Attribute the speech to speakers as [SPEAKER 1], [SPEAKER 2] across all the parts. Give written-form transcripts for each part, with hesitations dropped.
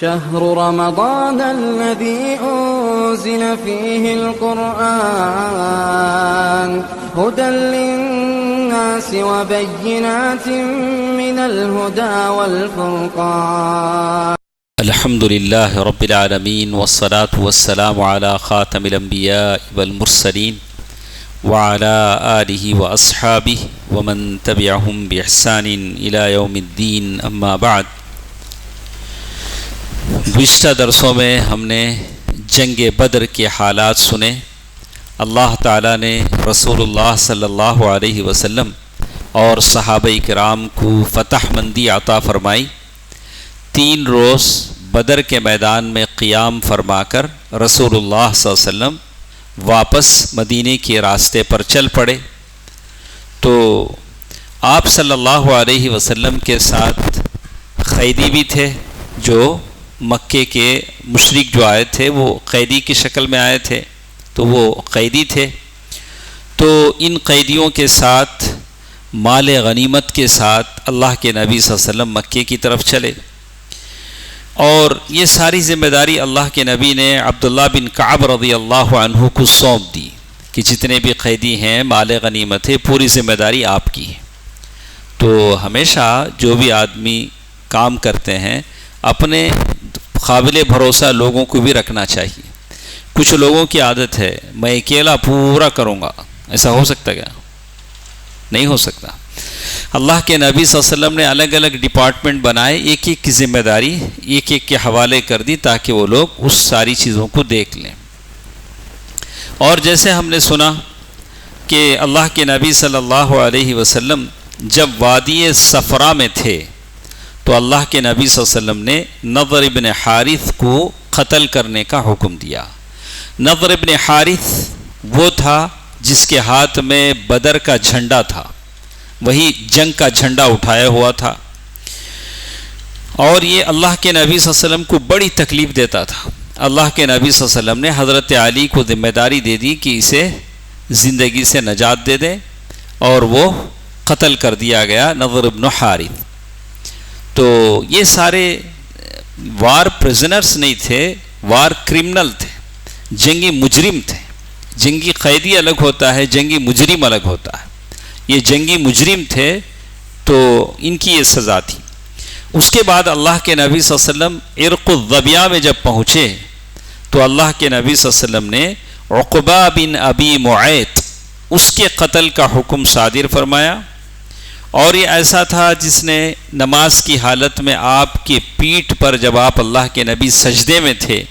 [SPEAKER 1] شهر رمضان الذي أنزل فيه القرآن هدى للناس وبينات من الهدى والفرقان.
[SPEAKER 2] الحمد لله رب العالمين والصلاة والسلام على خاتم الأنبياء والمرسلين وعلى آله وأصحابه ومن تبعهم بإحسان إلى يوم الدين. أما بعد، گزشتہ درسوں میں ہم نے جنگ بدر کے حالات سنے. اللہ تعالیٰ نے رسول اللہ صلی اللہ علیہ وسلم اور صحابہ کرام کو فتح مندی عطا فرمائی. 3 روز بدر کے میدان میں قیام فرما کر رسول اللہ صلی اللہ علیہ وسلم واپس مدینے کے راستے پر چل پڑے. تو آپ صلی اللہ علیہ وسلم کے ساتھ قیدی بھی تھے. جو مکے کے مشرک جو آئے تھے وہ قیدی کی شکل میں آئے تھے، تو وہ قیدی تھے. تو ان قیدیوں کے ساتھ مال غنیمت کے ساتھ اللہ کے نبی صلی اللہ علیہ وسلم مکے کی طرف چلے. اور یہ ساری ذمہ داری اللہ کے نبی نے عبداللہ بن کعب رضی اللہ عنہ کو سونپ دی کہ جتنے بھی قیدی ہیں مال غنیمت ہے، پوری ذمہ داری آپ کی ہے. تو ہمیشہ جو بھی آدمی کام کرتے ہیں اپنے قابل بھروسہ لوگوں کو بھی رکھنا چاہیے. کچھ لوگوں کی عادت ہے میں اکیلا پورا کروں گا. ایسا ہو سکتا کیا؟ نہیں ہو سکتا. اللہ کے نبی صلی اللہ علیہ وسلم نے الگ الگ ڈپارٹمنٹ بنائے، ایک ایک کی ذمہ داری ایک ایک کے حوالے کر دی تاکہ وہ لوگ اس ساری چیزوں کو دیکھ لیں. اور جیسے ہم نے سنا کہ اللہ کے نبی صلی اللہ علیہ وسلم جب وادی صفرا میں تھے تو اللہ کے نبی صلی اللہ علیہ وسلم نے نضر ابن حارث کو قتل کرنے کا حکم دیا. نضر ابن حارث وہ تھا جس کے ہاتھ میں بدر کا جھنڈا تھا، وہی جنگ کا جھنڈا اٹھایا ہوا تھا. اور یہ اللہ کے نبی صلی اللہ علیہ وسلم کو بڑی تکلیف دیتا تھا. اللہ کے نبی صلی اللہ علیہ وسلم نے حضرت علی کو ذمہ داری دے دی کہ اسے زندگی سے نجات دے دے، اور وہ قتل کر دیا گیا نضر ابن حارث. تو یہ سارے وار پریزنرز نہیں تھے، وار کرمنل تھے، جنگی مجرم تھے. جنگی قیدی الگ ہوتا ہے، جنگی مجرم الگ ہوتا ہے. یہ جنگی مجرم تھے تو ان کی یہ سزا تھی. اس کے بعد اللہ کے نبی صلی اللہ علیہ وسلم عرق الظبیہ میں جب پہنچے تو اللہ کے نبی صلی اللہ علیہ وسلم نے عقبہ بن ابی معیط اس کے قتل کا حکم صادر فرمایا. اور یہ ایسا تھا جس نے نماز کی حالت میں آپ کی پیٹھ پر، جب آپ اللہ کے نبی سجدے میں تھے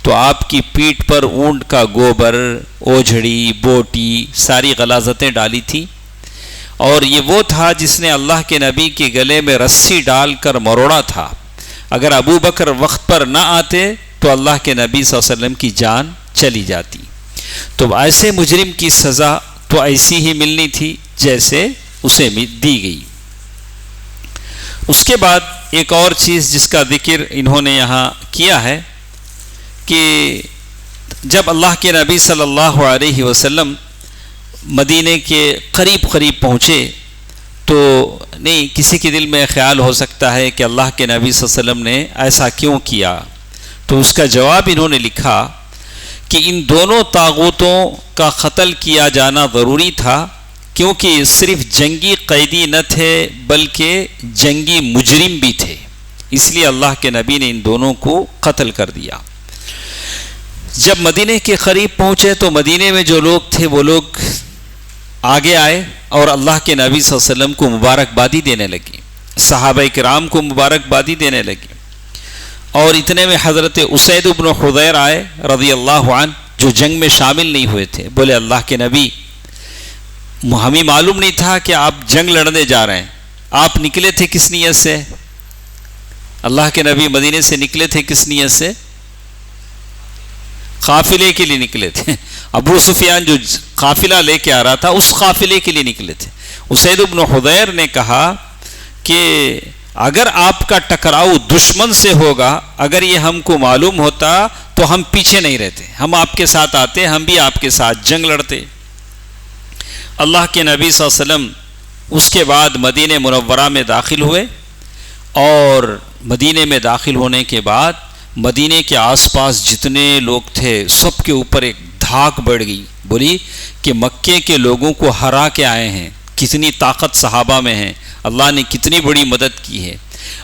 [SPEAKER 2] تو آپ کی پیٹھ پر اونٹ کا گوبر، اوجھڑی، بوٹی، ساری غلاظتیں ڈالی تھی. اور یہ وہ تھا جس نے اللہ کے نبی کے گلے میں رسی ڈال کر مروڑا تھا. اگر ابو بکر وقت پر نہ آتے تو اللہ کے نبی صلی اللہ علیہ وسلم کی جان چلی جاتی. تو ایسے مجرم کی سزا تو ایسی ہی ملنی تھی جیسے اسے دی گئی. اس کے بعد ایک اور چیز جس کا ذکر انہوں نے یہاں کیا ہے کہ جب اللہ کے نبی صلی اللہ علیہ وسلم مدینے کے قریب پہنچے تو نہیں کسی کے دل میں خیال ہو سکتا ہے کہ اللہ کے نبی صلی اللہ علیہ وسلم نے ایسا کیوں کیا. تو اس کا جواب انہوں نے لکھا کہ ان دونوں طاغوتوں کا قتل کیا جانا ضروری تھا، کیونکہ صرف جنگی قیدی نہ تھے بلکہ جنگی مجرم بھی تھے. اس لیے اللہ کے نبی نے ان دونوں کو قتل کر دیا. جب مدینے کے قریب پہنچے تو مدینے میں جو لوگ تھے وہ لوگ آگے آئے اور اللہ کے نبی صلی اللہ علیہ وسلم کو مبارکبادی دینے لگے، صحابہ کرام کو مبارکبادی دینے لگے. اور اتنے میں حضرت اسید بن حضیر آئے رضی اللہ عنہ، جو جنگ میں شامل نہیں ہوئے تھے. بولے اللہ کے نبی، ہمیں معلوم نہیں تھا کہ آپ جنگ لڑنے جا رہے ہیں. آپ نکلے تھے کس نیت سے؟ اللہ کے نبی مدینے سے نکلے تھے کس نیت سے؟ قافلے کے لیے نکلے تھے. ابو سفیان جو قافلہ لے کے آ رہا تھا اس قافلے کے لیے نکلے تھے. اسید بن حضیر نے کہا کہ اگر آپ کا ٹکراؤ دشمن سے ہوگا، اگر یہ ہم کو معلوم ہوتا تو ہم پیچھے نہیں رہتے، ہم آپ کے ساتھ آتے، ہم بھی آپ کے ساتھ جنگ لڑتے. اللہ کے نبی صلی اللہ علیہ وسلم اس کے بعد مدینہ منورہ میں داخل ہوئے اور مدینے میں داخل ہونے کے بعد مدینے کے آس پاس جتنے لوگ تھے سب کے اوپر ایک دھاک بڑھ گئی، بولی کہ مکے کے لوگوں کو ہرا کے آئے ہیں، کتنی طاقت صحابہ میں ہے، اللہ نے کتنی بڑی مدد کی ہے۔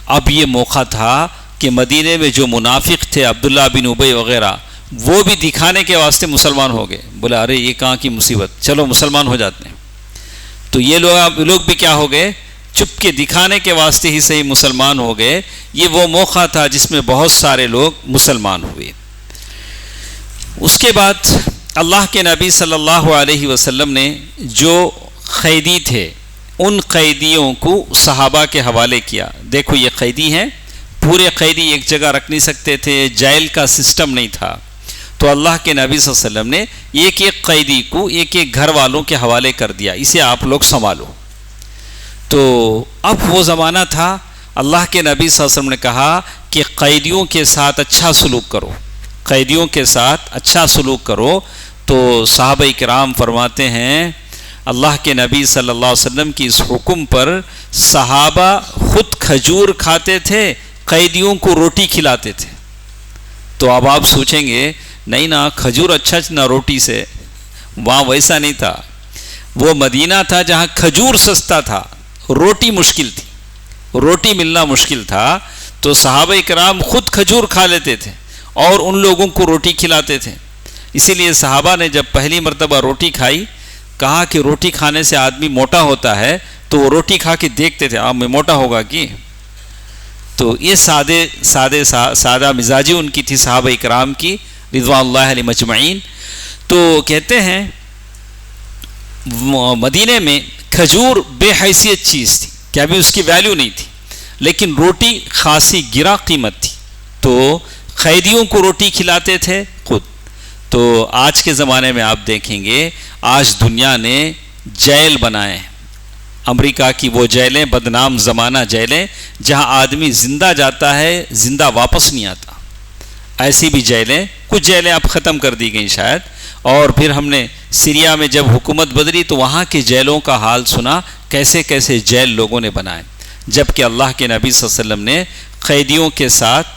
[SPEAKER 2] اب یہ موقع تھا کہ مدینے میں جو منافق تھے عبداللہ بن ابی وغیرہ، وہ بھی دکھانے کے واسطے مسلمان ہو گئے، بولا ارے یہ کہاں کی مصیبت، چلو مسلمان ہو جاتے ہیں۔ تو یہ لوگ بھی کیا ہو گئے، چپ کے دکھانے کے واسطے ہی صحیح مسلمان ہو گئے۔ یہ وہ موقع تھا جس میں بہت سارے لوگ مسلمان ہوئے۔ اس کے بعد اللہ کے نبی صلی اللہ علیہ وسلم نے جو قیدی تھے ان قیدیوں کو صحابہ کے حوالے کیا۔ دیکھو یہ قیدی ہیں، پورے قیدی ایک جگہ رکھ نہیں سکتے تھے، جیل کا سسٹم نہیں تھا، تو اللہ کے نبی صلی اللہ علیہ وسلم نے ایک ایک قیدی کو ایک ایک گھر والوں کے حوالے کر دیا، اسے آپ لوگ سنبھالو۔ تو اب وہ زمانہ تھا، اللہ کے نبی صلی اللہ علیہ وسلم نے کہا کہ قیدیوں کے ساتھ اچھا سلوک کرو، قیدیوں کے ساتھ اچھا سلوک کرو۔ تو صحابہ کرام فرماتے ہیں اللہ کے نبی صلی اللہ علیہ وسلم کی اس حکم پر صحابہ خود کھجور کھاتے تھے، قیدیوں کو روٹی کھلاتے تھے۔ تو اب آپ سوچیں گے نہیں نا، کھجور اچھا نہ روٹی سے، وہاں ویسا نہیں تھا۔ وہ مدینہ تھا جہاں کھجور سستا تھا، روٹی مشکل تھی، روٹی ملنا مشکل تھا، تو صحابہ کرام خود کھجور کھا لیتے تھے اور ان لوگوں کو روٹی کھلاتے تھے۔ اسی لیے صحابہ نے جب پہلی مرتبہ روٹی کھائی، کہا کہ روٹی کھانے سے آدمی موٹا ہوتا ہے، تو وہ روٹی کھا کے دیکھتے تھے میں موٹا ہوگا کہ۔ تو یہ سادہ مزاجی ان کی تھی صحابہ کرام کی رضوان اللہ علیہ مجمعین۔ تو کہتے ہیں مدینے میں کھجور بے حیثیت چیز تھی کہ ابھی اس کی ویلیو نہیں تھی، لیکن روٹی خاصی گرا قیمت تھی، تو قیدیوں کو روٹی کھلاتے تھے خود۔ تو آج کے زمانے میں آپ دیکھیں گے آج دنیا نے جیل بنائے ہیں، امریکہ کی وہ جیلیں، بدنام زمانہ جیلیں جہاں آدمی زندہ جاتا ہے زندہ واپس نہیں آتا، ایسی بھی جیلیں، کچھ جیلیں اب ختم کر دی گئیں شاید۔ اور پھر ہم نے سیریا میں جب حکومت بدلی تو وہاں کے جیلوں کا حال سنا، کیسے کیسے جیل لوگوں نے بنائے، جبکہ اللہ کے نبی صلی اللہ علیہ وسلم نے قیدیوں کے ساتھ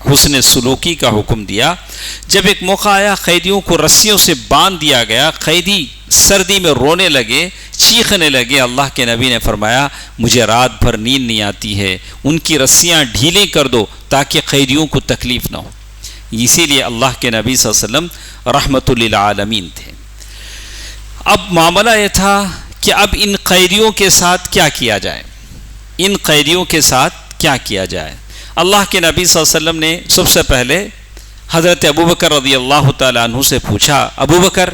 [SPEAKER 2] حسن سلوکی کا حکم دیا۔ جب ایک موقع آیا قیدیوں کو رسیوں سے باندھ دیا گیا، قیدی سردی میں رونے لگے، چیخنے لگے، اللہ کے نبی نے فرمایا مجھے رات بھر نیند نہیں آتی ہے، ان کی رسیاں ڈھیلیں کر دو تاکہ قیدیوں کو تکلیف نہ ہو۔ اسی لیے اللہ کے نبی صلی اللہ علیہ وسلم رحمت للعالمین تھے۔ اب معاملہ یہ تھا کہ اب ان قیدیوں کے ساتھ کیا کیا جائے، ان قیدیوں کے ساتھ کیا کیا جائے۔ اللہ کے نبی صلی اللہ علیہ وسلم نے سب سے پہلے حضرت ابوبکر رضی اللہ تعالیٰ عنہ سے پوچھا، ابوبکر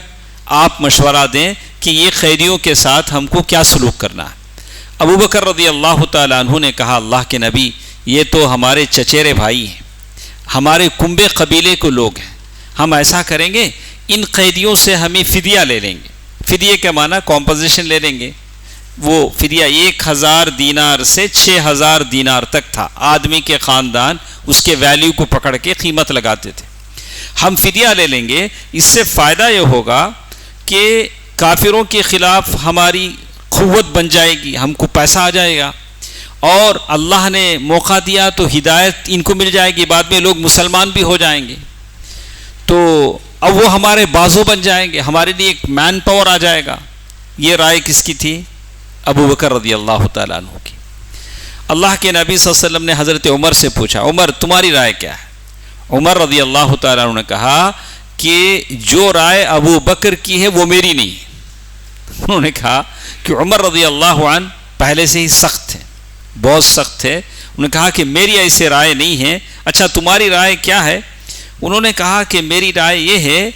[SPEAKER 2] آپ مشورہ دیں کہ یہ قیدیوں کے ساتھ ہم کو کیا سلوک کرنا ہے۔ ابوبکر رضی اللہ تعالیٰ عنہ نے کہا اللہ کے نبی یہ تو ہمارے چچیرے بھائی ہیں، ہمارے کنبے قبیلے کو لوگ ہیں، ہم ایسا کریں گے ان قیدیوں سے ہمیں فدیہ لے لیں گے۔ فدیہ کے معنی کمپنسیشن لے لیں گے۔ وہ فدیہ 1000 دینار سے 6000 دینار تک تھا، آدمی کے خاندان اس کے ویلیو کو پکڑ کے قیمت لگاتے تھے۔ ہم فدیہ لے لیں گے، اس سے فائدہ یہ ہوگا کہ کافروں کے خلاف ہماری قوت بن جائے گی، ہم کو پیسہ آ جائے گا، اور اللہ نے موقع دیا تو ہدایت ان کو مل جائے گی، بعد میں لوگ مسلمان بھی ہو جائیں گے، تو اب وہ ہمارے بازو بن جائیں گے، ہمارے لیے ایک مین پاور آ جائے گا۔ یہ رائے کس کی تھی؟ ابو بکر رضی اللہ تعالیٰ عنہ کی۔ اللہ کے نبی صلی اللہ علیہ وسلم نے حضرت عمر سے پوچھا، عمر تمہاری رائے کیا ہے؟ عمر رضی اللہ تعالیٰ عنہ نے کہا کہ جو رائے ابو بکر کی ہے وہ میری نہیں ہے۔ انہوں نے کہا کہ عمر رضی اللہ عنہ پہلے سے ہی سخت تھے، بہت سخت تھے، انہوں نے کہا کہ میری ایسے رائے نہیں ہے، اچھا تمہاری رائے کیا ہے؟ انہوں نے کہا کہ میری رائے یہ ہے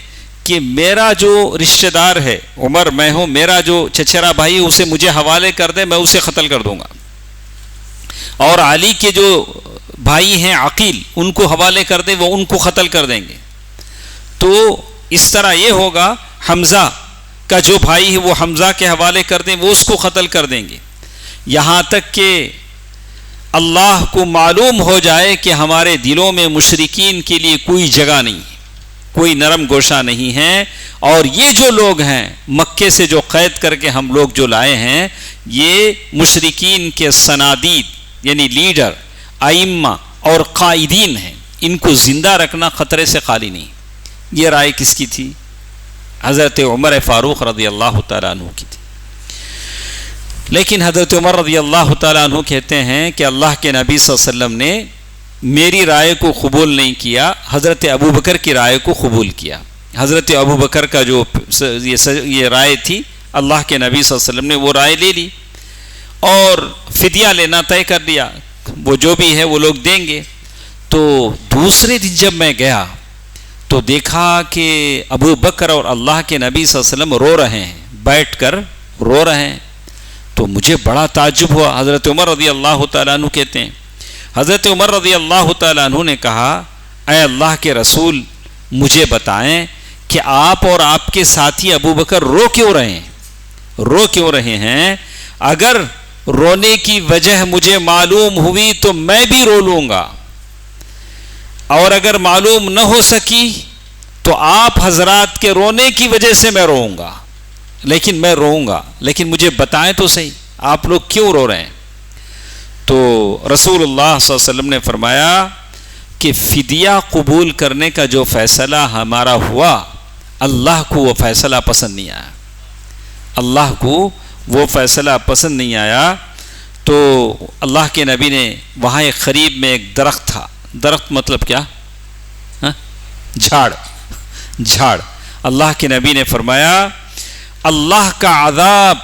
[SPEAKER 2] کہ میرا جو رشتہ دار ہے عمر میں ہوں، میرا جو چچیرا بھائی ہے اسے مجھے حوالے کر دے، میں اسے قتل کر دوں گا، اور علی کے جو بھائی ہیں عقیل ان کو حوالے کر دے، وہ ان کو قتل کر دیں گے۔ تو اس طرح یہ ہوگا حمزہ کا جو بھائی ہے وہ حمزہ کے حوالے کر دیں، وہ اس کو قتل کر دیں گے، یہاں تک کہ اللہ کو معلوم ہو جائے کہ ہمارے دلوں میں مشرکین کے لیے کوئی جگہ نہیں ہے، کوئی نرم گوشہ نہیں ہے، اور یہ جو لوگ ہیں مکے سے جو قید کر کے ہم لوگ جو لائے ہیں، یہ مشرکین کے صنادید یعنی لیڈر، ائمہ اور قائدین ہیں، ان کو زندہ رکھنا خطرے سے خالی نہیں۔ یہ رائے کس کی تھی؟ حضرت عمر فاروق رضی اللہ تعالیٰ عنہ کی تھی۔ لیکن حضرت عمر رضی اللہ تعالیٰ عنہ کہتے ہیں کہ اللہ کے نبی صلی اللہ علیہ وسلم نے میری رائے کو قبول نہیں کیا، حضرت ابوبکر کی رائے کو قبول کیا۔ حضرت ابوبکر کا جو یہ رائے تھی، اللہ کے نبی صلی اللہ علیہ وسلم نے وہ رائے لے لی اور فدیہ لینا طے کر دیا، وہ جو بھی ہے وہ لوگ دیں گے۔ تو دوسرے دن جب میں گیا تو دیکھا کہ ابو بکر اور اللہ کے نبی صلی اللہ علیہ وسلم رو رہے ہیں، بیٹھ کر رو رہے ہیں۔ تو مجھے بڑا تعجب ہوا۔ حضرت عمر رضی اللہ تعالیٰ عنہ کہتے ہیں، حضرت عمر رضی اللہ تعالیٰ عنہ نے کہا، اے اللہ کے رسول مجھے بتائیں کہ آپ اور آپ کے ساتھی ابو بکر رو کیوں رہے ہیں؟ اگر رونے کی وجہ مجھے معلوم ہوئی تو میں بھی رو لوں گا، اور اگر معلوم نہ ہو سکی تو آپ حضرات کے رونے کی وجہ سے میں روؤں گا، لیکن مجھے بتائیں تو صحیح آپ لوگ کیوں رو رہے ہیں؟ تو رسول اللہ صلی اللہ علیہ وسلم نے فرمایا کہ فدیہ قبول کرنے کا جو فیصلہ ہمارا ہوا، اللہ کو وہ فیصلہ پسند نہیں آیا، اللہ کو وہ فیصلہ پسند نہیں آیا۔ تو اللہ کے نبی نے وہاں ایک قریب میں ایک درخت تھا، درخت مطلب کیا؟ جھاڑ۔ اللہ کے نبی نے فرمایا اللہ کا عذاب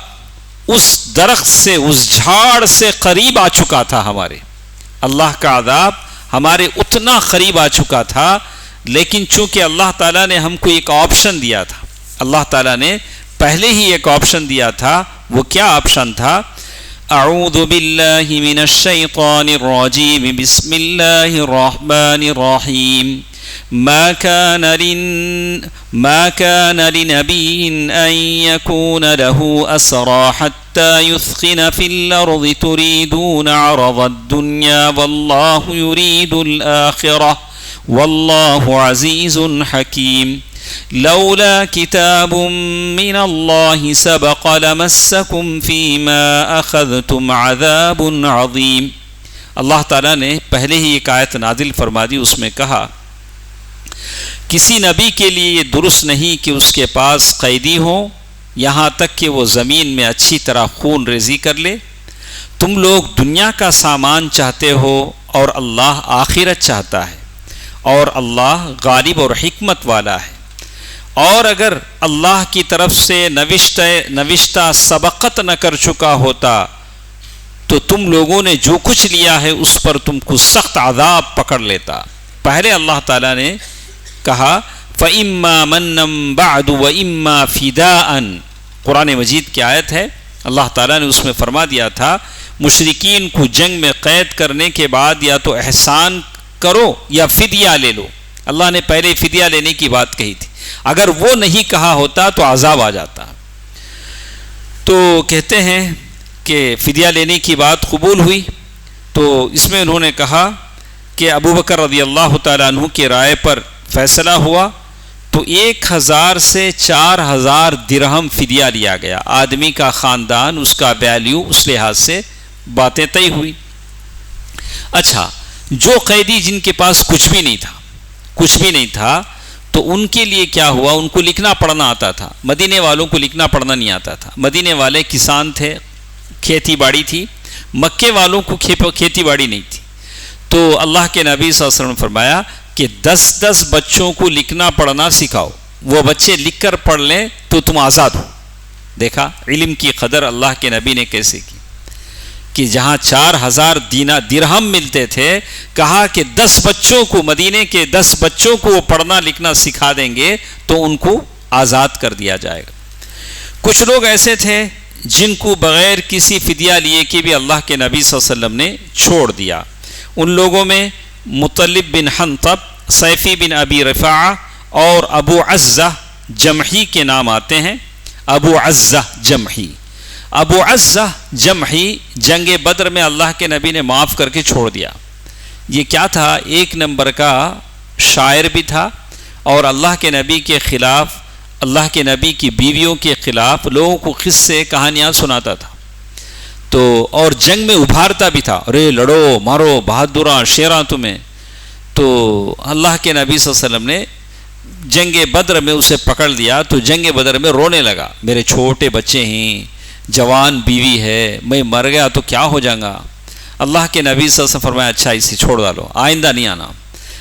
[SPEAKER 2] اس درخت سے، اس جھاڑ سے قریب آ چکا تھا، ہمارے اللہ کا عذاب ہمارے اتنا قریب آ چکا تھا، لیکن چونکہ اللہ تعالیٰ نے ہم کو ایک آپشن دیا تھا، اللہ تعالیٰ نے پہلے ہی ایک آپشن دیا تھا۔ وہ کیا آپشن تھا؟ اعوذ باللہ من الشیطان الرجیم، بسم اللہ الرحمن الرحیم، ما كان لنبي أن يكون له أسرى حتى يثخن في الأرض تريدون عرض الدنيا والله يريد الآخرة والله عزيز حكيم لولا كتاب من الله سبق لمسكم فيما أخذتم عذاب عظيم۔ اللہ تعالیٰ نے پہلے ہی ایک آیت نازل فرما دی، اس میں کہا کسی نبی کے لیے یہ درست نہیں کہ اس کے پاس قیدی ہوں یہاں تک کہ وہ زمین میں اچھی طرح خون ریزی کر لے۔ تم لوگ دنیا کا سامان چاہتے ہو اور اللہ آخرت چاہتا ہے، اور اللہ غالب اور حکمت والا ہے۔ اور اگر اللہ کی طرف سے نوشتہ سبقت نہ کر چکا ہوتا تو تم لوگوں نے جو کچھ لیا ہے اس پر تم کو سخت عذاب پکڑ لیتا۔ پہلے اللہ تعالیٰ نے کہا فَإِمَّا مَنًّا بَعْدُ وَإِمَّا فِدَاءً، قرآن مجید کی آیت ہے، اللہ تعالیٰ نے اس میں فرما دیا تھا مشرکین کو جنگ میں قید کرنے کے بعد یا تو احسان کرو یا فدیہ لے لو۔ اللہ نے پہلے فدیہ لینے کی بات کہی تھی، اگر وہ نہیں کہا ہوتا تو عذاب آ جاتا۔ تو کہتے ہیں کہ فدیہ لینے کی بات قبول ہوئی، تو اس میں انہوں نے کہا کہ ابو بکر رضی اللہ تعالیٰ عنہ کی رائے پر فیصلہ ہوا، تو 1000 سے 4000 درہم فدیہ لیا گیا۔ آدمی کا خاندان، اس کا ویلیو، اس لحاظ سے باتیں طے ہوئی۔ اچھا، جو قیدی جن کے پاس کچھ بھی نہیں تھا تو ان کے لیے کیا ہوا؟ ان کو لکھنا پڑھنا آتا تھا، مدینے والوں کو لکھنا پڑھنا نہیں آتا تھا۔ مدینے والے کسان تھے، کھیتی باڑی تھی، مکے والوں کو کھیتی باڑی نہیں تھی۔ تو اللہ کے نبی صلی اللہ علیہ وسلم نے فرمایا کہ 10 بچوں کو لکھنا پڑھنا سکھاؤ، وہ بچے لکھ کر پڑھ لیں تو تم آزاد ہو۔ دیکھا علم کی قدر اللہ کے نبی نے کیسے کی، کہ جہاں 4000 درہم ملتے تھے، کہا کہ 10 بچوں کو، مدینے کے 10 بچوں کو وہ پڑھنا لکھنا سکھا دیں گے تو ان کو آزاد کر دیا جائے گا۔ کچھ لوگ ایسے تھے جن کو بغیر کسی فدیہ لیے کہ بھی اللہ کے نبی صلی اللہ علیہ وسلم نے چھوڑ دیا۔ ان لوگوں میں مطلب بن حنطب، سیفی بن ابی رفاعہ اور ابو عزہ جمحی کے نام آتے ہیں۔ ابو عزہ جمحی جنگ بدر میں اللہ کے نبی نے معاف کر کے چھوڑ دیا۔ یہ کیا تھا؟ 1 نمبر کا شاعر بھی تھا، اور اللہ کے نبی کے خلاف، اللہ کے نبی کی بیویوں کے خلاف لوگوں کو قصے کہانیاں سناتا تھا۔ تو اور جنگ میں ابھارتا بھی تھا، ارے لڑو مارو بہادراں شیراں تمہیں. تو اللہ کے نبی صلی اللہ علیہ وسلم نے جنگ بدر میں اسے پکڑ لیا تو جنگ بدر میں رونے لگا، میرے چھوٹے بچے ہیں، جوان بیوی ہے، میں مر گیا تو کیا ہو جائیں گا. اللہ کے نبی صلی اللہ علیہ وسلم فرمایا اچھا اسے چھوڑ ڈالو، آئندہ نہیں آنا.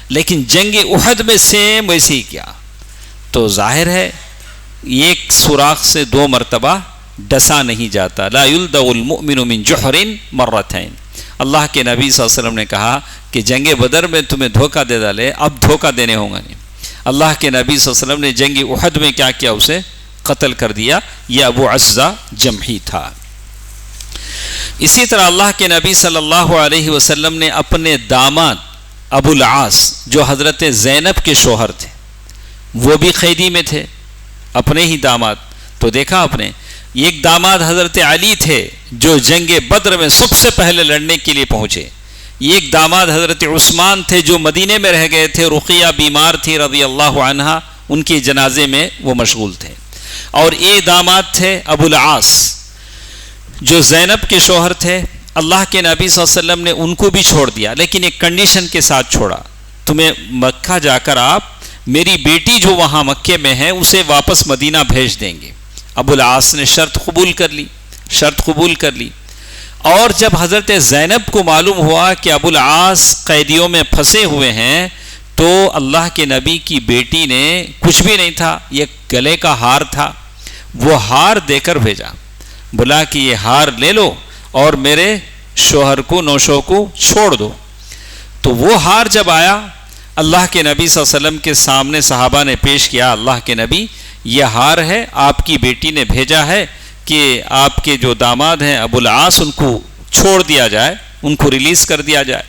[SPEAKER 2] لیکن جنگ احد میں سیم ویسے ہی کیا. تو ظاہر ہے ایک سوراخ سے 2 مرتبہ ڈسا نہیں جاتا. لا یلدغ المؤمن من جحر مرتين. اللہ کے نبی صلی اللہ علیہ وسلم نے کہا کہ جنگ بدر میں تمہیں دھوکہ دے ڈالے، اب دھوکہ دینے ہوں گا نہیں. اللہ کے نبی صلی اللہ علیہ وسلم نے جنگ احد میں کیا کیا، اسے قتل کر دیا. یہ ابو عزہ جمحی تھا. اسی طرح اللہ کے نبی صلی اللہ علیہ وسلم نے اپنے داماد ابو العاص جو حضرت زینب کے شوہر تھے، وہ بھی قیدی میں تھے، اپنے ہی داماد. تو دیکھا آپ نے، ایک داماد حضرت علی تھے جو جنگ بدر میں سب سے پہلے لڑنے کے لیے پہنچے. ایک داماد حضرت عثمان تھے جو مدینے میں رہ گئے تھے، رقیہ بیمار تھی رضی اللہ عنہا، ان کے جنازے میں وہ مشغول تھے. اور یہ داماد تھے ابو العاص جو زینب کے شوہر تھے. اللہ کے نبی صلی اللہ علیہ وسلم نے ان کو بھی چھوڑ دیا، لیکن ایک کنڈیشن کے ساتھ چھوڑا، تمہیں مکہ جا کر آپ میری بیٹی جو وہاں مکے میں ہے اسے واپس مدینہ بھیج دیں گے. ابو العاص نے شرط قبول کر لی. اور جب حضرت زینب کو معلوم ہوا کہ ابو العاص قیدیوں میں پھنسے ہوئے ہیں تو اللہ کے نبی کی بیٹی نے کچھ بھی نہیں تھا، یہ گلے کا ہار تھا، وہ ہار دے کر بھیجا، بولا کہ یہ ہار لے لو اور میرے شوہر کو نوشو کو چھوڑ دو. تو وہ ہار جب آیا اللہ کے نبی صلی اللہ علیہ وسلم کے سامنے صحابہ نے پیش کیا، اللہ کے نبی یہ ہار ہے، آپ کی بیٹی نے بھیجا ہے کہ آپ کے جو داماد ہیں ابو العاص ان کو چھوڑ دیا جائے، ان کو ریلیز کر دیا جائے.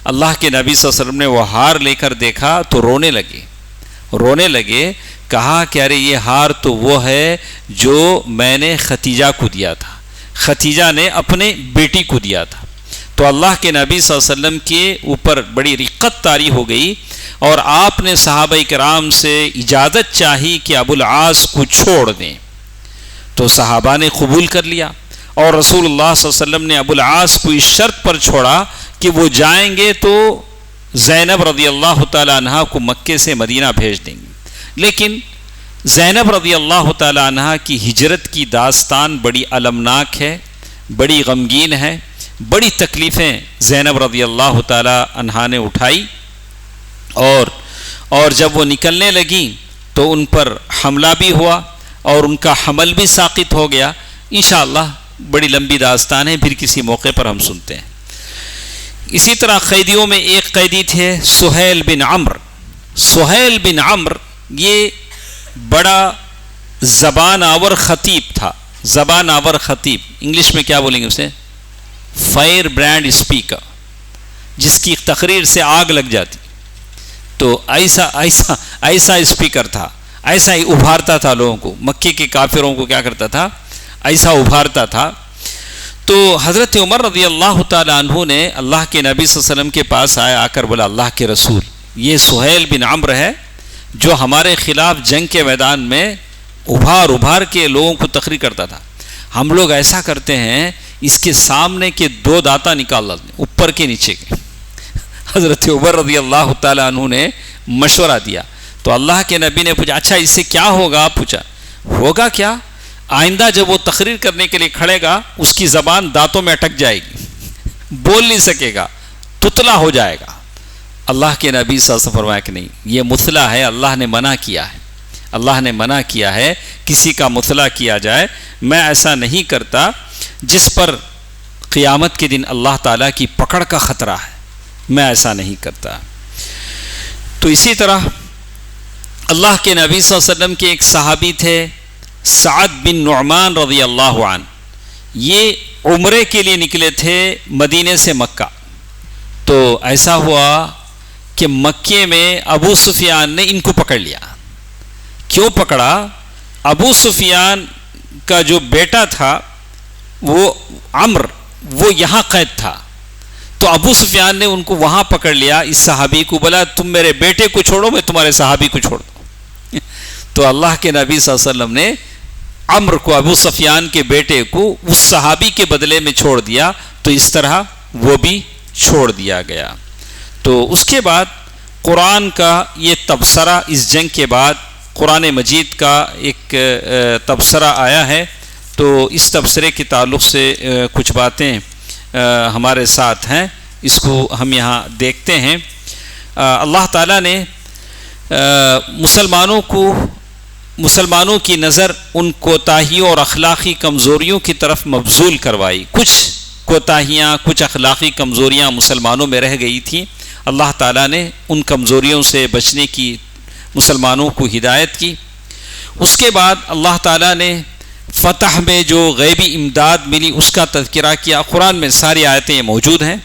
[SPEAKER 2] اللہ کے نبی صلی اللہ علیہ وسلم نے وہ ہار لے کر دیکھا تو رونے لگے. کہا کہ ارے یہ ہار تو وہ ہے جو میں نے ختیجہ کو دیا تھا، ختیجہ نے اپنے بیٹی کو دیا تھا. تو اللہ کے نبی صلی اللہ علیہ وسلم کے اوپر بڑی رقت طاری ہو گئی اور آپ نے صحابہ کرام سے اجازت چاہی کہ ابو العاص کو چھوڑ دیں. تو صحابہ نے قبول کر لیا اور رسول اللہ صلی اللہ علیہ وسلم نے ابو العاص کو اس شرط پر چھوڑا کہ وہ جائیں گے تو زینب رضی اللہ تعالی عنہ کو مکے سے مدینہ بھیج دیں گے. لیکن زینب رضی اللہ تعالی عنہ کی ہجرت کی داستان بڑی المناک ہے، بڑی غمگین ہے. بڑی تکلیفیں زینب رضی اللہ تعالی عنہ نے اٹھائی اور جب وہ نکلنے لگیں تو ان پر حملہ بھی ہوا اور ان کا حمل بھی ساقط ہو گیا. انشاءاللہ بڑی لمبی داستان ہے، پھر کسی موقع پر ہم سنتے ہیں. اسی طرح قیدیوں میں ایک قیدی تھے سہیل بن عمرو. یہ بڑا زبان آور خطیب تھا. انگلش میں کیا بولیں گے اسے؟ فائر برانڈ اسپیکر، جس کی تقریر سے آگ لگ جاتی. تو ایسا اسپیکر تھا، ایسا ہی ابھارتا تھا لوگوں کو، مکے کے کافروں کو کیا کرتا تھا، ایسا ابھارتا تھا. تو حضرت عمر رضی اللہ تعالی عنہ نے اللہ کے نبی صلی اللہ علیہ وسلم کے پاس آ کر بولا، اللہ کے رسول، یہ سہیل بن عمرو ہے جو ہمارے خلاف جنگ کے میدان میں ابھار کے لوگوں کو تقریر کرتا تھا. ہم لوگ ایسا کرتے ہیں اس کے سامنے کے 2 دانتا نکال لاتے ہیں، اوپر کے نیچے کے. حضرت عمر رضی اللہ تعالی عنہ نے مشورہ دیا. تو اللہ کے نبی نے پوچھا اچھا اس سے کیا ہوگا؟ پوچھا ہوگا کیا؟ آئندہ جب وہ تقریر کرنے کے لیے کھڑے گا اس کی زبان دانتوں میں اٹک جائے گی، بول نہیں سکے گا، تتلا ہو جائے گا. اللہ کے نبی صلی اللہ علیہ وسلم فرمایا کہ نہیں، یہ مثلا ہے، اللہ نے منع کیا ہے کسی کا مثلا کیا جائے. میں ایسا نہیں کرتا جس پر قیامت کے دن اللہ تعالیٰ کی پکڑ کا خطرہ ہے، میں ایسا نہیں کرتا. تو اسی طرح اللہ کے نبی صلی اللہ علیہ وسلم کے ایک صحابی تھے سعد بن نعمان رضی اللہ عنہ. یہ عمرے کے لیے نکلے تھے مدینے سے مکہ. تو ایسا ہوا کہ مکے میں ابو سفیان نے ان کو پکڑ لیا. کیوں پکڑا؟ ابو سفیان کا جو بیٹا تھا وہ عمر، وہ یہاں قید تھا. تو ابو سفیان نے ان کو وہاں پکڑ لیا. اس صحابی کو بولا تم میرے بیٹے کو چھوڑو، میں تمہارے صحابی کو چھوڑ دوں. تو اللہ کے نبی صلی اللہ علیہ وسلم نے عمرو کو، ابو سفیان کے بیٹے کو اس صحابی کے بدلے میں چھوڑ دیا، تو اس طرح وہ بھی چھوڑ دیا گیا۔ تو اس کے بعد قرآن کا یہ تبصرہ، اس جنگ کے بعد قرآن مجید کا ایک تبصرہ آیا ہے، تو اس تبصرے کے تعلق سے کچھ باتیں ہمارے ساتھ ہیں، اس کو ہم یہاں دیکھتے ہیں۔ اللہ تعالیٰ نے مسلمانوں کی نظر ان کوتاہیوں اور اخلاقی کمزوریوں کی طرف مبذول کروائی۔ کچھ کوتاہیاں، کچھ اخلاقی کمزوریاں مسلمانوں میں رہ گئی تھیں، اللہ تعالیٰ نے ان کمزوریوں سے بچنے کی مسلمانوں کو ہدایت کی۔ اس کے بعد اللہ تعالیٰ نے فتح میں جو غیبی امداد ملی اس کا تذکرہ کیا، قرآن میں ساری آیتیں موجود ہیں۔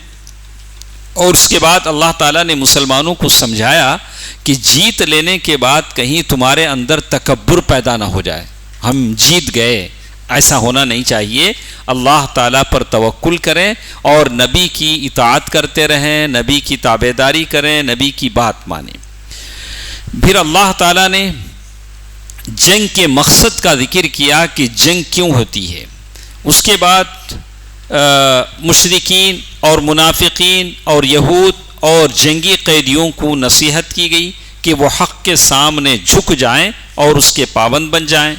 [SPEAKER 2] اور اس کے بعد اللہ تعالیٰ نے مسلمانوں کو سمجھایا کہ جیت لینے کے بعد کہیں تمہارے اندر تکبر پیدا نہ ہو جائے، ہم جیت گئے، ایسا ہونا نہیں چاہیے۔ اللہ تعالیٰ پر توکل کریں اور نبی کی اطاعت کرتے رہیں، نبی کی تابعداری کریں، نبی کی بات مانیں۔ پھر اللہ تعالیٰ نے جنگ کے مقصد کا ذکر کیا کہ جنگ کیوں ہوتی ہے۔ اس کے بعد مشرکین اور منافقین اور یہود اور جنگی قیدیوں کو نصیحت کی گئی کہ وہ حق کے سامنے جھک جائیں اور اس کے پابند بن جائیں،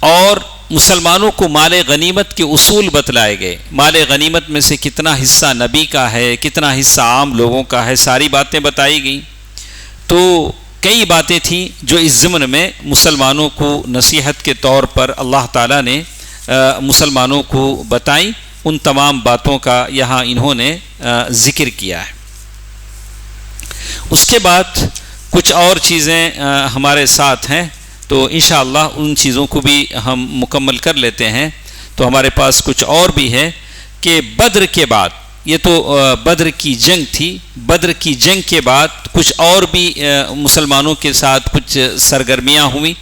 [SPEAKER 2] اور مسلمانوں کو مال غنیمت کے اصول بتلائے گئے۔ مال غنیمت میں سے کتنا حصہ نبی کا ہے، کتنا حصہ عام لوگوں کا ہے، ساری باتیں بتائی گئیں۔ تو کئی باتیں تھیں جو اس ضمن میں مسلمانوں کو نصیحت کے طور پر اللہ تعالیٰ نے مسلمانوں کو بتائیں۔ ان تمام باتوں کا یہاں انہوں نے ذکر کیا ہے۔ اس کے بعد کچھ اور چیزیں ہمارے ساتھ ہیں، تو انشاءاللہ ان چیزوں کو بھی ہم مکمل کر لیتے ہیں۔ تو ہمارے پاس کچھ اور بھی ہے کہ بدر کے بعد، یہ تو بدر کی جنگ تھی، بدر کی جنگ کے بعد کچھ اور بھی مسلمانوں کے ساتھ کچھ سرگرمیاں ہوئیں۔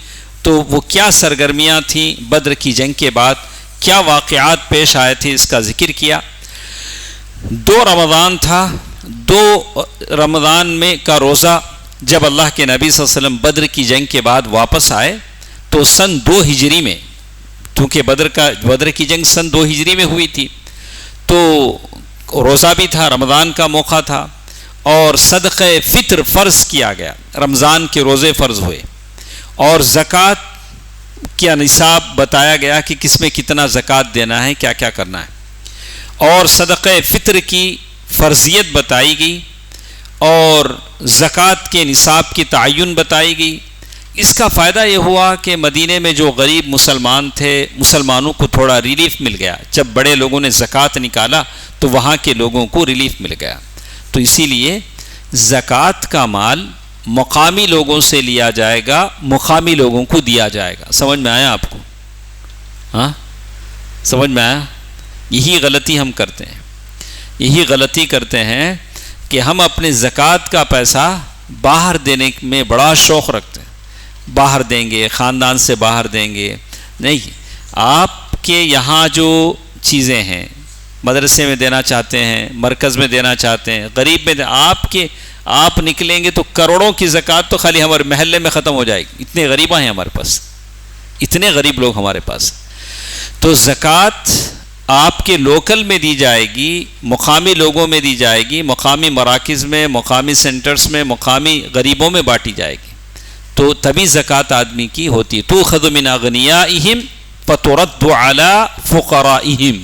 [SPEAKER 2] تو وہ کیا سرگرمیاں تھیں بدر کی جنگ کے بعد، کیا واقعات پیش آئے تھے، اس کا ذکر کیا۔ 2 رمضان تھا، 2 رمضان میں کا روزہ جب اللہ کے نبی صلی اللہ علیہ وسلم بدر کی جنگ کے بعد واپس آئے تو سن 2 ہجری میں، کیونکہ بدر کی جنگ سن 2 ہجری میں ہوئی تھی، تو روزہ بھی تھا، رمضان کا موقع تھا، اور صدقہ فطر فرض کیا گیا، رمضان کے روزے فرض ہوئے، اور زکوٰۃ کیا نصاب بتایا گیا کہ کس میں کتنا زکوٰۃ دینا ہے، کیا کیا کرنا ہے، اور صدقہ فطر کی فرضیت بتائی گئی، اور زکوٰۃ کے نصاب کی تعین بتائی گئی۔ اس کا فائدہ یہ ہوا کہ مدینے میں جو غریب مسلمان تھے، مسلمانوں کو تھوڑا ریلیف مل گیا۔ جب بڑے لوگوں نے زکوٰۃ نکالا تو وہاں کے لوگوں کو ریلیف مل گیا۔ تو اسی لیے زکوٰۃ کا مال مقامی لوگوں سے لیا جائے گا، مقامی لوگوں کو دیا جائے گا۔ سمجھ میں آیا آپ کو؟ ہاں، سمجھ میں آیا؟ یہی غلطی ہم کرتے ہیں، یہی غلطی کرتے ہیں کہ ہم اپنے زکوٰۃ کا پیسہ باہر دینے میں بڑا شوق رکھتے ہیں، باہر دیں گے، خاندان سے باہر دیں گے۔ نہیں، آپ کے یہاں جو چیزیں ہیں، مدرسے میں دینا چاہتے ہیں، مرکز میں دینا چاہتے ہیں، غریب میں آپ نکلیں گے تو کروڑوں کی زکوٰۃ تو خالی ہمارے محلے میں ختم ہو جائے گی۔ اتنے غریباں ہیں ہمارے پاس، اتنے غریب لوگ ہمارے پاس۔ تو زکوٰۃ آپ کے لوکل میں دی جائے گی، مقامی لوگوں میں دی جائے گی، مقامی مراکز میں، مقامی سینٹرز میں، مقامی غریبوں میں بانٹی جائے گی، تو تبھی زکوٰۃ آدمی کی ہوتی ہے۔ تؤخذ من اغنیائہم فترد علی فقرائہم،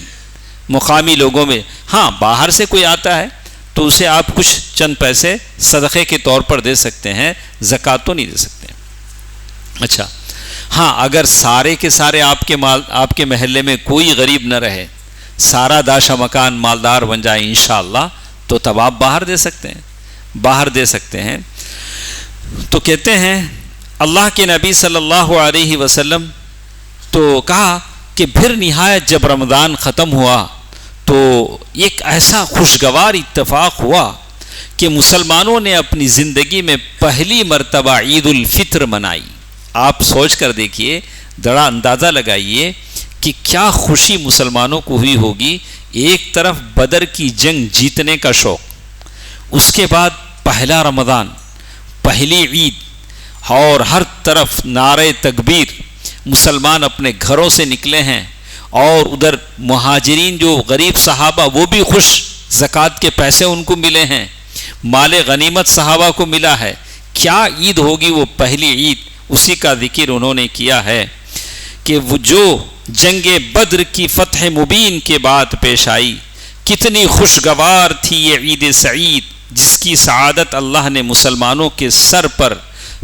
[SPEAKER 2] مقامی لوگوں میں۔ ہاں، باہر سے کوئی آتا ہے تو اسے آپ کچھ چند پیسے صدقے کے طور پر دے سکتے ہیں، زکوٰۃ تو نہیں دے سکتے۔ اچھا، ہاں، اگر سارے کے سارے آپ کے محلے میں کوئی غریب نہ رہے، سارا داشا مکان مالدار بن جائے انشاءاللہ، تو تب آپ باہر دے سکتے ہیں، باہر دے سکتے ہیں۔ تو کہتے ہیں اللہ کے نبی صلی اللہ علیہ وسلم تو کہا کہ پھر نہایت جب رمضان ختم ہوا تو ایک ایسا خوشگوار اتفاق ہوا کہ مسلمانوں نے اپنی زندگی میں پہلی مرتبہ عید الفطر منائی۔ آپ سوچ کر دیکھیے، ذرا اندازہ لگائیے کہ کیا خوشی مسلمانوں کو ہوئی ہوگی۔ ایک طرف بدر کی جنگ جیتنے کا شوق، اس کے بعد پہلا رمضان، پہلی عید، اور ہر طرف نعرہ تکبیر، مسلمان اپنے گھروں سے نکلے ہیں اور ادھر مہاجرین جو غریب صحابہ وہ بھی خوش، زکوٰۃ کے پیسے ان کو ملے ہیں، مال غنیمت صحابہ کو ملا ہے، کیا عید ہوگی وہ پہلی عید، اسی کا ذکر انہوں نے کیا ہے کہ وہ جو جنگ بدر کی فتح مبین کے بعد پیش آئی، کتنی خوشگوار تھی یہ عید سعید، جس کی سعادت اللہ نے مسلمانوں کے سر پر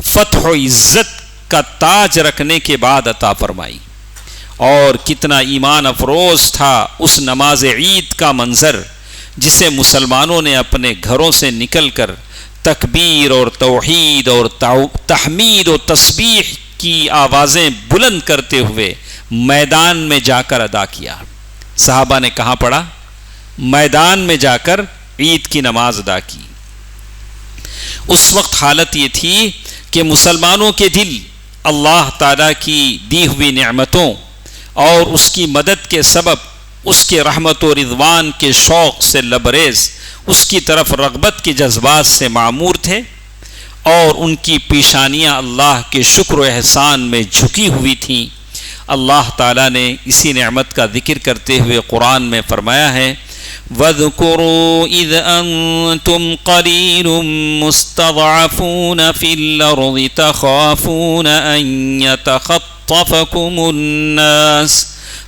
[SPEAKER 2] فتح و عزت کا تاج رکھنے کے بعد عطا فرمائی، اور کتنا ایمان افروز تھا اس نماز عید کا منظر، جسے مسلمانوں نے اپنے گھروں سے نکل کر تکبیر اور توحید اور تحمید و تسبیح کی آوازیں بلند کرتے ہوئے میدان میں جا کر ادا کیا۔ صحابہ نے کہاں پڑھا؟ میدان میں جا کر عید کی نماز ادا کی۔ اس وقت حالت یہ تھی کہ مسلمانوں کے دل اللہ تعالیٰ کی دی ہوئی نعمتوں اور اس کی مدد کے سبب اس کے رحمت و رضوان کے شوق سے لبریز، اس کی طرف رغبت کے جذبات سے معمور تھے، اور ان کی پیشانیاں اللہ کے شکر و احسان میں جھکی ہوئی تھیں۔ اللہ تعالیٰ نے اسی نعمت کا ذکر کرتے ہوئے قرآن میں فرمایا ہے وَاذْكُرُوا إِذْ أَنْتُمْ قَلِيلٌ مُسْتَضْعَفُونَ فِي الْأَرْضِ تَخَافُونَ أَنْ يَتَخَطَّفَكُمُ النَّاسُ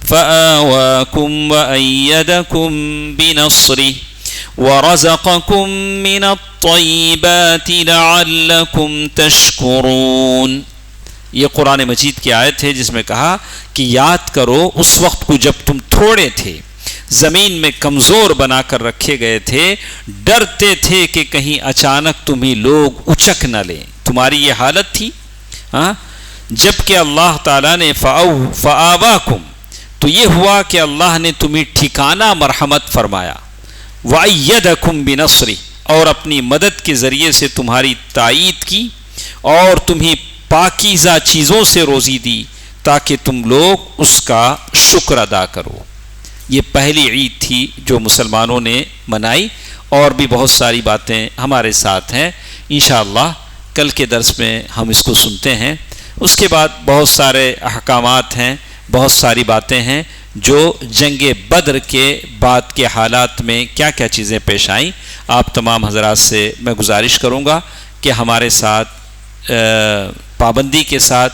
[SPEAKER 2] فَآوَاكُمْ وَأَيَّدَكُمْ بِنَصْرِهِ وَرَزَقَكُمْ مِنَ الطَّيِّبَاتِ لَعَلَّكُمْ تَشْكُرُونَ۔ یہ قرآن مجید کی آیت ہے جس میں کہا کہ یاد کرو اس وقت کو جب تم تھوڑے تھے، زمین میں کمزور بنا کر رکھے گئے تھے، ڈرتے تھے کہ کہیں اچانک تمہیں لوگ اچک نہ لیں، تمہاری یہ حالت تھی۔ جب کہ اللہ تعالیٰ نے فآواکم، تو یہ ہوا کہ اللہ نے تمہیں ٹھکانہ مرحمت فرمایا، وَأَيَّدَكُمْ بِنَصْرِهِ، اور اپنی مدد کے ذریعے سے تمہاری تائید کی، اور تمہیں پاکیزہ چیزوں سے روزی دی تاکہ تم لوگ اس کا شکر ادا کرو۔ یہ پہلی عید تھی جو مسلمانوں نے منائی، اور بھی بہت ساری باتیں ہمارے ساتھ ہیں، انشاءاللہ کل کے درس میں ہم اس کو سنتے ہیں۔ اس کے بعد بہت سارے احکامات ہیں، بہت ساری باتیں ہیں جو جنگ بدر کے بعد کے حالات میں کیا کیا چیزیں پیش آئیں۔ آپ تمام حضرات سے میں گزارش کروں گا کہ ہمارے ساتھ پابندی کے ساتھ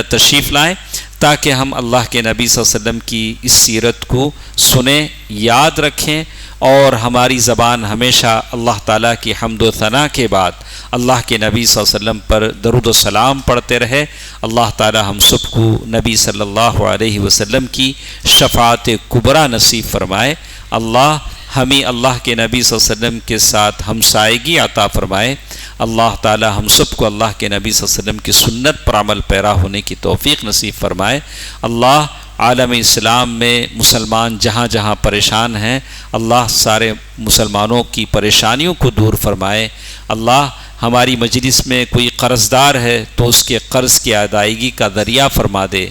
[SPEAKER 2] تشریف لائیں تاکہ ہم اللہ کے نبی صلی اللہ علیہ وسلم کی اس سیرت کو سنیں، یاد رکھیں، اور ہماری زبان ہمیشہ اللہ تعالیٰ کی حمد و ثنا کے بعد اللہ کے نبی صلی اللہ علیہ وسلم پر درود و سلام پڑھتے رہے۔ اللہ تعالیٰ ہم سب کو نبی صلی اللہ علیہ وسلم کی شفاعت کبریٰ نصیب فرمائے۔ اللہ ہمیں اللہ کے نبی صلی اللہ علیہ وسلم کے ساتھ ہمسائیگی عطا فرمائے۔ اللہ تعالی ہم سب کو اللہ کے نبی صلی اللہ علیہ وسلم کی سنت پر عمل پیرا ہونے کی توفیق نصیب فرمائے۔ اللہ عالم اسلام میں مسلمان جہاں جہاں پریشان ہیں، اللہ سارے مسلمانوں کی پریشانیوں کو دور فرمائے۔ اللہ ہماری مجلس میں کوئی قرض دار ہے تو اس کے قرض کی ادائیگی کا ذریعہ فرما دے۔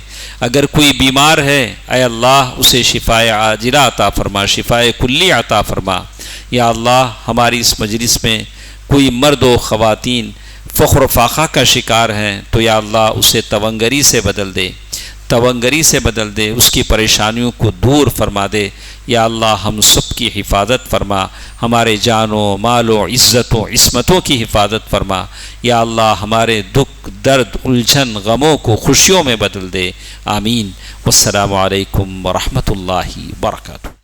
[SPEAKER 2] اگر کوئی بیمار ہے اے اللہ اسے شفائے عاجلہ عطا فرما، شفائے کلی عطا فرما۔ یا اللہ ہماری اس مجلس میں کوئی مرد و خواتین فخر و فاقہ کا شکار ہیں تو یا اللہ اسے تونگری سے بدل دے، تونگری سے بدل دے، اس کی پریشانیوں کو دور فرما دے۔ یا اللہ ہم سب کی حفاظت فرما، ہمارے جان و مال و عزت و عصمتوں کی حفاظت فرما۔ یا اللہ ہمارے دکھ درد الجھن غموں کو خوشیوں میں بدل دے، آمین۔ والسلام علیکم ورحمۃ اللہ وبرکاتہ۔